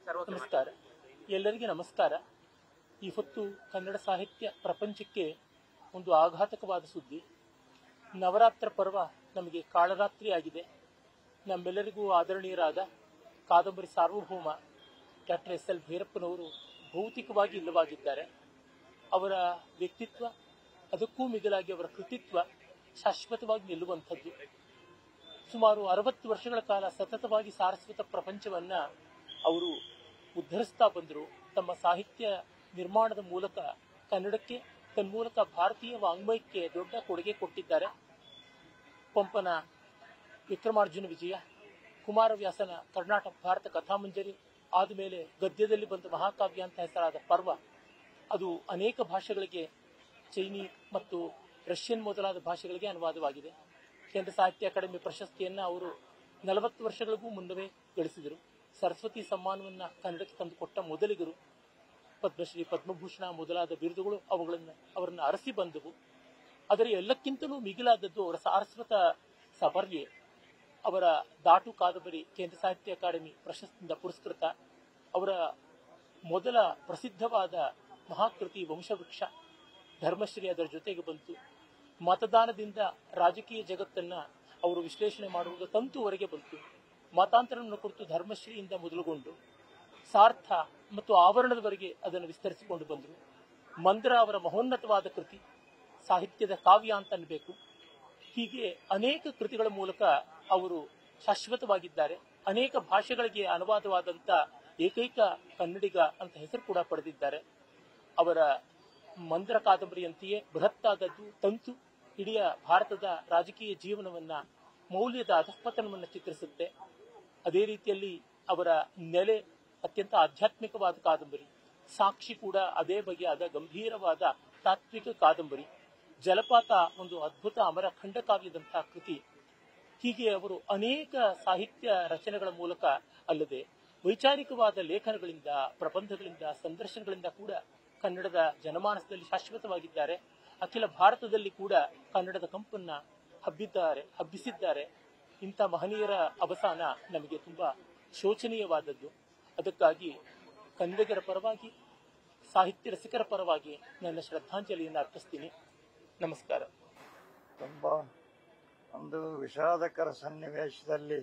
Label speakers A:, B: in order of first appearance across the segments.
A: ನಮಸ್ಕಾರ. ಎಲ್ಲರಿಗೆ ನಮಸ್ಕಾರ. ಈ ಹೊತ್ತು ಕನ್ನಡ ಸಾಹಿತ್ಯ ಪ್ರಪಂಚಕ್ಕೆ ಒಂದು ಆಘಾತಕವಾದ ಸುದ್ದಿ. ನವರಾತ್ರ ಪರ್ವ ನಮಗೆ ಕಾಳರಾತ್ರಿ ಆಗಿದೆ. ನಮ್ಮೆಲ್ಲರಿಗೂ ಆದರಣೀಯರಾದ ಕಾದಂಬರಿ ಸಾರ್ವಭೌಮ ಡಾಕ್ಟರ್ ಎಸ್.ಎಲ್. ಭೈರಪ್ಪನವರು ಭೌತಿಕವಾಗಿ ಇಲ್ಲವಾಗಿದ್ದಾರೆ. ಅವರ ವ್ಯಕ್ತಿತ್ವ, ಅದಕ್ಕೂ ಮಿಗಿಲಾಗಿ ಅವರ ಕೃತಿತ್ವ ಶಾಶ್ವತವಾಗಿ ನಿಲ್ಲುವಂಥದ್ದು. ಸುಮಾರು 60 ವರ್ಷಗಳ ಕಾಲ ಸತತವಾಗಿ ಸಾರಸ್ವತ ಪ್ರಪಂಚವನ್ನ ಅವರು ಉದ್ಧರಿಸ್ತಾ ಬಂದರು. ತಮ್ಮ ಸಾಹಿತ್ಯ ನಿರ್ಮಾಣದ ಮೂಲಕ ಕನ್ನಡಕ್ಕೆ, ತನ್ಮೂಲಕ ಭಾರತೀಯ ವಾಂಗ್ಮಯಕ್ಕೆ ದೊಡ್ಡ ಕೊಡುಗೆ ಕೊಟ್ಟಿದ್ದಾರೆ. ಪಂಪನ ವಿಕ್ರಮಾರ್ಜುನ ವಿಜಯ, ಕುಮಾರವ್ಯಾಸನ ಕರ್ನಾಟಕ ಭಾರತ ಕಥಾಮಂಜರಿ, ಆದಮೇಲೆ ಗದ್ಯದಲ್ಲಿ ಬಂದ ಮಹಾಕಾವ್ಯ ಅಂತ ಹೆಸರಾದ ಪರ್ವ, ಅದು ಅನೇಕ ಭಾಷೆಗಳಿಗೆ, ಚೈನಿ ಮತ್ತು ರಷ್ಯನ್ ಮೊದಲಾದ ಭಾಷೆಗಳಿಗೆ ಅನುವಾದವಾಗಿದೆ. ಕೇಂದ್ರ ಸಾಹಿತ್ಯ ಅಕಾಡೆಮಿ ಪ್ರಶಸ್ತಿಯನ್ನು ಅವರು 40 ವರ್ಷಗಳಿಗೂ ಮುನ್ನವೇ ಗಳಿಸಿದರು. ಸರಸ್ವತಿ ಸಮ್ಮಾನವನ್ನ ಕನ್ನಡಕ್ಕೆ ತಂದುಕೊಟ್ಟ ಮೊದಲಿಗರು. ಪದ್ಮಶ್ರೀ, ಪದ್ಮಭೂಷಣ ಮೊದಲಾದ ಬಿರುದುಗಳು ಅವರನ್ನು ಅರಸಿ ಬಂದವು. ಆದರೆ ಎಲ್ಲಕ್ಕಿಂತಲೂ ಮಿಗಿಲಾದದ್ದು ಅವರ ಸಾರಸ್ವತ ಸಬರ್ಯ. ಅವರ ದಾಟು ಕಾದಂಬರಿ ಕೇಂದ್ರ ಸಾಹಿತ್ಯ ಅಕಾಡೆಮಿ ಪ್ರಶಸ್ತಿಯಿಂದ ಪುರಸ್ಕೃತ. ಅವರ ಮೊದಲ ಪ್ರಸಿದ್ಧವಾದ ಮಹಾಕೃತಿ ವಂಶವೃಕ್ಷ, ಧರ್ಮಶ್ರೀ ಅದರ ಜೊತೆಗೆ ಬಂತು. ಮತದಾನದಿಂದ ರಾಜಕೀಯ ಜಗತ್ತನ್ನ ಅವರು ವಿಶ್ಲೇಷಣೆ ಮಾಡುವಾಗ ತಂತುವರೆಗೆ ಬಂತು. ಮತಾಂತರವನ್ನು ಕುರಿತು ಧರ್ಮಶ್ರೀಯಿಂದ ಮೊದಲುಗೊಂಡು ಸಾರ್ಥ ಮತ್ತು ಆವರಣದವರೆಗೆ ಅದನ್ನು ವಿಸ್ತರಿಸಿಕೊಂಡು ಬಂದರು. ಮಂದ್ರ ಅವರ ಮಹೋನ್ನತವಾದ ಕೃತಿ, ಸಾಹಿತ್ಯದ ಕಾವ್ಯ ಅಂತ ಅನ್ನಬೇಕು. ಹೀಗೆ ಅನೇಕ ಕೃತಿಗಳ ಮೂಲಕ ಅವರು ಶಾಶ್ವತವಾಗಿದ್ದಾರೆ. ಅನೇಕ ಭಾಷೆಗಳಿಗೆ ಅನುವಾದವಾದಂಥ ಏಕೈಕ ಕನ್ನಡಿಗ ಅಂತ ಹೆಸರು ಕೂಡ ಪಡೆದಿದ್ದಾರೆ. ಅವರ ಮಂದ್ರ ಕಾದಂಬರಿಯಂತೆಯೇ ಬೃಹತ್ತಾದದ್ದು ತಂತು ಇಡೀ ಭಾರತದ ರಾಜಕೀಯ ಜೀವನವನ್ನ, ಮೌಲ್ಯದ ಅಧಃಪತನವನ್ನು ಚಿತ್ರಿಸುತ್ತೆ. ಅದೇ ರೀತಿಯಲ್ಲಿ ಅವರ ನೆಲೆ ಅತ್ಯಂತ ಆಧ್ಯಾತ್ಮಿಕವಾದ ಕಾದಂಬರಿ. ಸಾಕ್ಷಿ ಕೂಡ ಅದೇ ಬಗೆಯಾದ ಗಂಭೀರವಾದ ತಾತ್ವಿಕ ಕಾದಂಬರಿ. ಜಲಪಾತ ಒಂದು ಅದ್ಭುತ ಅಮರ ಖಂಡಕಾವ್ಯದಂತಹ ಕೃತಿ. ಹೀಗೆ ಅವರು ಅನೇಕ ಸಾಹಿತ್ಯ ರಚನೆಗಳ ಮೂಲಕ ಅಲ್ಲದೆ ವೈಚಾರಿಕವಾದ ಲೇಖನಗಳಿಂದ, ಪ್ರಬಂಧಗಳಿಂದ, ಸಂದರ್ಶನಗಳಿಂದ ಕೂಡ ಕನ್ನಡದ ಜನಮಾನಸದಲ್ಲಿ ಶಾಶ್ವತವಾಗಿದ್ದಾರೆ. ಅಖಿಲ ಭಾರತದಲ್ಲಿ ಕೂಡ ಕನ್ನಡದ ಕಂಪನ್ನ ಹಬ್ಬಿಸಿದ್ದಾರೆ. ಇಂಥ ಮಹನೀಯರ ಅವಸಾನ ನಮಗೆ ತುಂಬಾ ಶೋಚನೀಯವಾದದ್ದು. ಅದಕ್ಕಾಗಿ ಕನ್ನಡಿಗರ ಪರವಾಗಿ, ಸಾಹಿತ್ಯ ರಸಿಕರ ಪರವಾಗಿ ನನ್ನ ಶ್ರದ್ಧಾಂಜಲಿಯನ್ನು ಅರ್ಪಿಸ್ತೀನಿ. ನಮಸ್ಕಾರ.
B: ತುಂಬಾ ಒಂದು ವಿಷಾದಕರ ಸನ್ನಿವೇಶದಲ್ಲಿ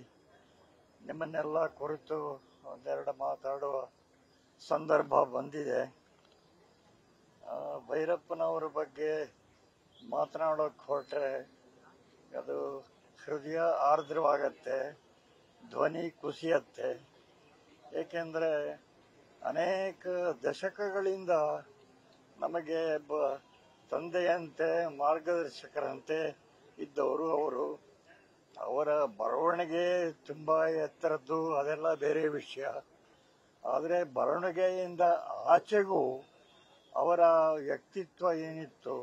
B: ನಿಮ್ಮನ್ನೆಲ್ಲ ಕುರಿತು ಒಂದೆರಡು ಮಾತಾಡುವ ಸಂದರ್ಭ ಬಂದಿದೆ. ಭೈರಪ್ಪನವರ ಬಗ್ಗೆ ಮಾತನಾಡೋಕೆ ಹೊರಟ್ರೆ ಅದು ಹೃದಯ ಆರ್ದ್ರವಾಗತ್ತೆ, ಧ್ವನಿ ಕುಸಿಯತ್ತೆ. ಏಕೆಂದರೆ ಅನೇಕ ದಶಕಗಳಿಂದ ನಮಗೆ ತಂದೆಯಂತೆ, ಮಾರ್ಗದರ್ಶಕರಂತೆ ಇದ್ದವರು ಅವರು. ಅವರ ಬರವಣಿಗೆ ತುಂಬ ಎತ್ತರದ್ದು, ಅದೆಲ್ಲ ಬೇರೆ ವಿಷಯ. ಆದರೆ ಬರವಣಿಗೆಯಿಂದ ಆಚೆಗೂ ಅವರ ವ್ಯಕ್ತಿತ್ವ ಏನಿತ್ತು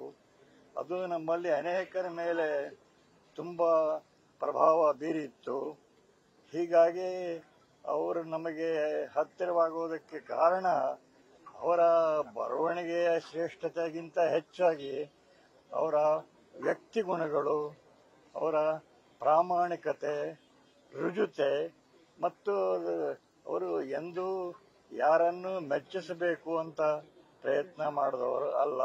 B: ಅದು ನಮ್ಮಲ್ಲಿ ಅನೇಕರ ಮೇಲೆ ತುಂಬ ಪ್ರಭಾವ ಬೀರಿತ್ತು. ಹೀಗಾಗಿ ಅವರು ನಮಗೆ ಹತ್ತಿರವಾಗುವುದಕ್ಕೆ ಕಾರಣ ಅವರ ಬರವಣಿಗೆಯ ಶ್ರೇಷ್ಠತೆಗಿಂತ ಹೆಚ್ಚಾಗಿ ಅವರ ವ್ಯಕ್ತಿ ಗುಣಗಳು, ಅವರ ಪ್ರಾಮಾಣಿಕತೆ, ರುಜುತೆ, ಮತ್ತು ಅವರು ಎಂದೂ ಯಾರನ್ನು ಮೆಚ್ಚಿಸಬೇಕು ಅಂತ ಪ್ರಯತ್ನ ಮಾಡಿದವರು ಅಲ್ಲ.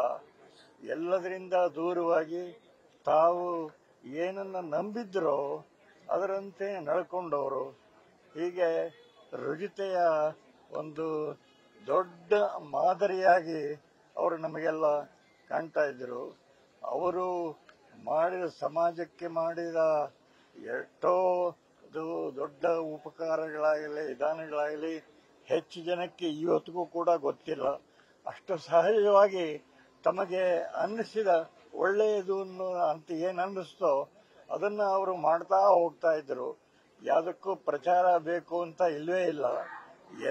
B: ಎಲ್ಲದರಿಂದ ದೂರವಾಗಿ ತಾವು ಏನನ್ನ ನಂಬಿದ್ರೋ ಅದರಂತೆ ನಡ್ಕೊಂಡವರು. ಹೀಗೆ ರುಜುತೆಯ ಒಂದು ದೊಡ್ಡ ಮಾದರಿಯಾಗಿ ಅವರು ನಮಗೆಲ್ಲ ಕಾಣ್ತಾ ಇದ್ರು. ಅವರು ಮಾಡಿದ, ಸಮಾಜಕ್ಕೆ ಮಾಡಿದ ಎಷ್ಟೋ ದೊಡ್ಡ ಉಪಕಾರಗಳಾಗಲಿ, ವಿಧಾನಗಳಾಗಲಿ ಹೆಚ್ಚು ಜನಕ್ಕೆ ಇವತ್ತಿಗೂ ಕೂಡ ಗೊತ್ತಿಲ್ಲ. ಅಷ್ಟು ಸಹಜವಾಗಿ ತಮಗೆ ಅನ್ನಿಸಿದ ಒಳ್ಳೆಯದು ಅಂತ ಏನು ಅನ್ನಿಸ್ತೋ ಅದನ್ನ ಅವರು ಮಾಡ್ತಾ ಹೋಗ್ತಾ ಇದ್ರು. ಯಾವುದಕ್ಕೂ ಪ್ರಚಾರ ಬೇಕು ಅಂತ ಇಲ್ವೇ ಇಲ್ಲ.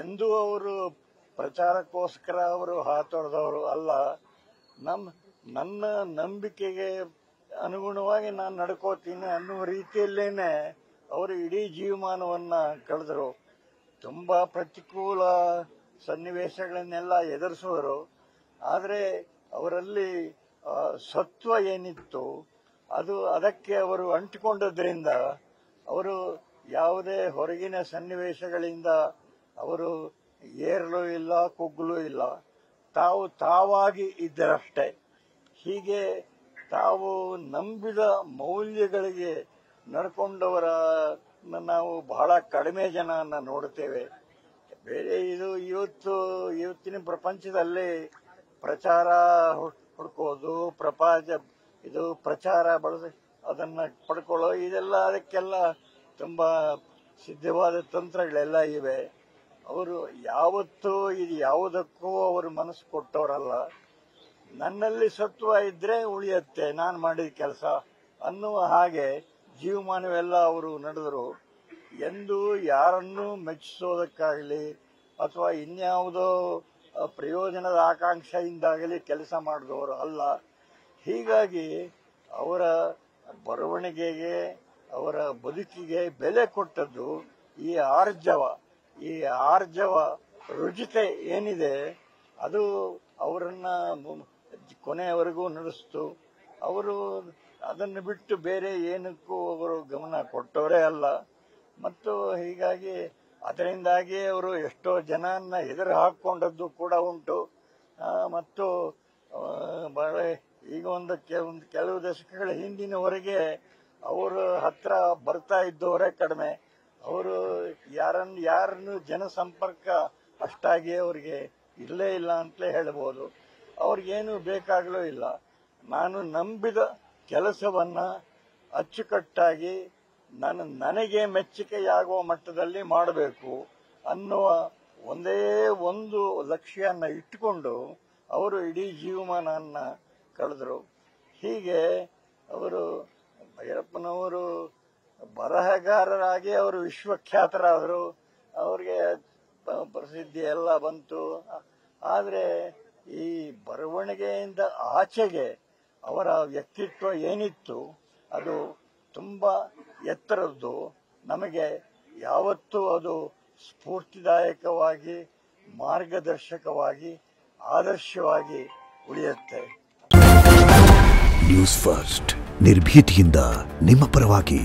B: ಎಂದೂ ಅವರು ಪ್ರಚಾರಕ್ಕೋಸ್ಕರ ಅವರು ಹಾತೊರೆದವರು ಅಲ್ಲ. ನನ್ನ ನಂಬಿಕೆಗೆ ಅನುಗುಣವಾಗಿ ನಾನು ನಡ್ಕೋತೀನಿ ಅನ್ನುವ ರೀತಿಯಲ್ಲೇನೆ ಅವರು ಇಡೀ ಜೀವಮಾನವನ್ನ ಕಳೆದರು. ತುಂಬಾ ಪ್ರತಿಕೂಲ ಸನ್ನಿವೇಶಗಳನ್ನೆಲ್ಲ ಎದುರಿಸುವರು. ಆದರೆ ಅವರಲ್ಲಿ ಸತ್ವ ಏನಿತ್ತು ಅದಕ್ಕೆ ಅವರು ಅಂಟಿಕೊಂಡದ್ರಿಂದ ಅವರು ಯಾವುದೇ ಹೊರಗಿನ ಸನ್ನಿವೇಶಗಳಿಂದ ಅವರು ಏರಲು ಇಲ್ಲ, ಕುಗ್ಗಲು ಇಲ್ಲ. ತಾವು ತಾವಾಗಿ ಇದ್ದರಷ್ಟೇ. ಹೀಗೆ ತಾವು ನಂಬಿದ ಮೌಲ್ಯಗಳಿಗೆ ನಡ್ಕೊಂಡವರ ನಾವು ಬಹಳ ಕಡಿಮೆ ಜನನ್ನ ನೋಡುತ್ತೇವೆ. ಬೇರೆ ಇವತ್ತಿನ ಪ್ರಪಂಚದಲ್ಲಿ ಪ್ರಚಾರ ಹುಡ್ಕೋದು, ಪ್ರಚಾರ ಬಳಸಿ ಅದನ್ನ ಪಡ್ಕೊಳ್ಳೋ ಇದೆಲ್ಲ ಅದಕ್ಕೆಲ್ಲ ತುಂಬಾ ಸಿದ್ಧವಾದ ತಂತ್ರಗಳೆಲ್ಲ ಇವೆ. ಅವರು ಯಾವತ್ತೂ ಇದು ಯಾವುದಕ್ಕೂ ಅವರು ಮನಸ್ಸು ಕೊಟ್ಟವರಲ್ಲ. ನನ್ನಲ್ಲಿ ಸತ್ವ ಇದ್ರೆ ಉಳಿಯತ್ತೆ ನಾನು ಮಾಡಿದ ಕೆಲಸ ಅನ್ನುವ ಹಾಗೆ ಜೀವಮಾನವೆಲ್ಲ ಅವರು ನಡೆದರು. ಎಂದು ಯಾರನ್ನೂ ಮೆಚ್ಚಿಸೋದಕ್ಕಾಗಲಿ ಅಥವಾ ಇನ್ಯಾವುದೋ ಪ್ರಯೋಜನದ ಆಕಾಂಕ್ಷೆಯಿಂದಾಗಲಿ ಕೆಲಸ ಮಾಡಿದವರು ಅಲ್ಲ. ಹೀಗಾಗಿ ಅವರ ಬರವಣಿಗೆಗೆ, ಅವರ ಬದುಕಿಗೆ ಬೆಲೆ ಕೊಟ್ಟದ್ದು ಈ ಆರ್ಜವ ರುಜಿತೆ ಏನಿದೆ ಅದು ಅವರನ್ನ ಕೊನೆಯವರೆಗೂ ನಡೆಸ್ತು. ಅವರು ಅದನ್ನು ಬಿಟ್ಟು ಬೇರೆ ಏನಕ್ಕೂ ಅವರು ಗಮನ ಕೊಟ್ಟವರೇ ಅಲ್ಲ. ಮತ್ತು ಹೀಗಾಗಿ ಅದರಿಂದಾಗಿ ಅವರು ಎಷ್ಟೋ ಜನನ್ನ ಎದುರು ಹಾಕೊಂಡದ್ದು ಕೂಡ ಉಂಟು. ಮತ್ತು ಬಹಳ ಈಗ ಒಂದು ಕೆಲವು ದಶಕಗಳ ಹಿಂದಿನವರೆಗೆ ಅವರ ಹತ್ರ ಬರ್ತಾ ಇದ್ದವರೇ ಕಡಿಮೆ. ಅವರು ಯಾರನ್ನು ಜನಸಂಪರ್ಕ ಅಷ್ಟಾಗಿ ಅವರಿಗೆ ಇಲ್ಲೇ ಇಲ್ಲ ಅಂತಲೇ ಹೇಳ್ಬೋದು. ಅವ್ರಿಗೇನು ಬೇಕಾಗಲೂ ಇಲ್ಲ. ನಾನು ನಂಬಿದ ಕೆಲಸವನ್ನ ಅಚ್ಚುಕಟ್ಟಾಗಿ ನನಗೆ ಮೆಚ್ಚುಗೆಯಾಗುವ ಮಟ್ಟದಲ್ಲಿ ಮಾಡಬೇಕು ಅನ್ನುವ ಒಂದೇ ಒಂದು ಲಕ್ಷ್ಯನ ಇಟ್ಟುಕೊಂಡು ಅವರು ಇಡೀ ಜೀವಮಾನನ್ನ ಕಳೆದರು. ಹೀಗೆ ಅವರು ಭೈರಪ್ಪನವರು ಬರಹಗಾರರಾಗಿ ಅವರು ವಿಶ್ವಖ್ಯಾತರಾದರು. ಅವರಿಗೆ ಪ್ರಸಿದ್ಧಿ ಎಲ್ಲ ಬಂತು. ಆದರೆ ಈ ಬರವಣಿಗೆಯಿಂದ ಆಚೆಗೆ ಅವರ ವ್ಯಕ್ತಿತ್ವ ಏನಿತ್ತು ಅದು ತುಂಬಾ ಎತ್ತರದ್ದು. ನಮಗೆ ಯಾವತ್ತೂ ಅದು ಸ್ಫೂರ್ತಿದಾಯಕವಾಗಿ, ಮಾರ್ಗದರ್ಶಕವಾಗಿ, ಆದರ್ಶವಾಗಿ ಉಳಿಯುತ್ತೆ.
C: ನ್ಯೂಸ್ ಫಸ್ಟ್, ನಿರ್ಭೀತಿಯಿಂದ ನಿಮ್ಮ ಪರವಾಗಿ.